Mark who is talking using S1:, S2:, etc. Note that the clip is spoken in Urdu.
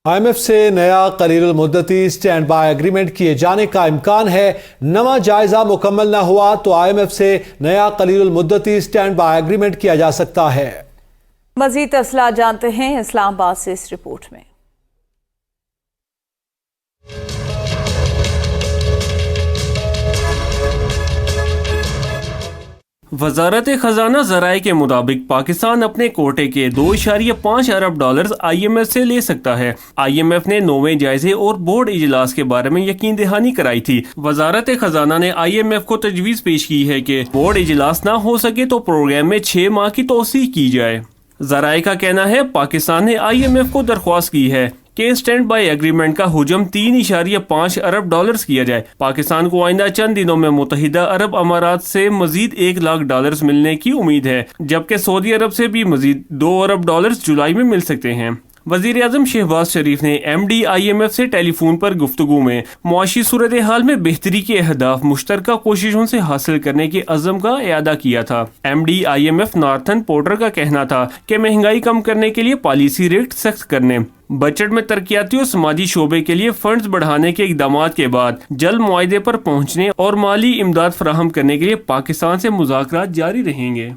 S1: IMF سے نیا قلیل المدتی سٹینڈ بائی ایگریمنٹ کیے جانے کا امکان ہے۔ نواں جائزہ مکمل نہ ہوا تو IMF سے نیا قلیل المدتی سٹینڈ بائی ایگریمنٹ کیا جا سکتا ہے۔
S2: مزید تفصیلات جانتے ہیں اسلام آباد سے اس رپورٹ میں۔
S3: وزارت خزانہ ذرائع کے مطابق پاکستان اپنے کوٹے کے 2.5 ارب ڈالرز IMF سے لے سکتا ہے۔ IMF نے 9ویں جائزے اور بورڈ اجلاس کے بارے میں یقین دہانی کرائی تھی۔ وزارت خزانہ نے IMF کو تجویز پیش کی ہے کہ بورڈ اجلاس نہ ہو سکے تو پروگرام میں 6 ماہ کی توسیع کی جائے۔ ذرائع کا کہنا ہے پاکستان نے IMF کو درخواست کی ہے کہ سٹینڈ بائی ایگریمنٹ کا حجم 3.5 ارب ڈالرز کیا جائے۔ پاکستان کو آئندہ چند دنوں میں متحدہ عرب امارات سے مزید 1 لاکھ ڈالرز ملنے کی امید ہے، جبکہ سعودی عرب سے بھی مزید 2 ارب ڈالرز جولائی میں مل سکتے ہیں۔ وزیر اعظم شہباز شریف نے MD IMF سے ٹیلی فون پر گفتگو میں معاشی صورتحال میں بہتری کے اہداف مشترکہ کوششوں سے حاصل کرنے کے عزم کا اعادہ کیا تھا۔ MD IMF نارتھن پورٹر کا کہنا تھا کہ مہنگائی کم کرنے کے لیے پالیسی ریٹ سخت کرنے، بجٹ میں ترقیاتی اور سماجی شعبے کے لیے فنڈز بڑھانے کے اقدامات کے بعد جلد معاہدے پر پہنچنے اور مالی امداد فراہم کرنے کے لیے پاکستان سے مذاکرات جاری رہیں گے۔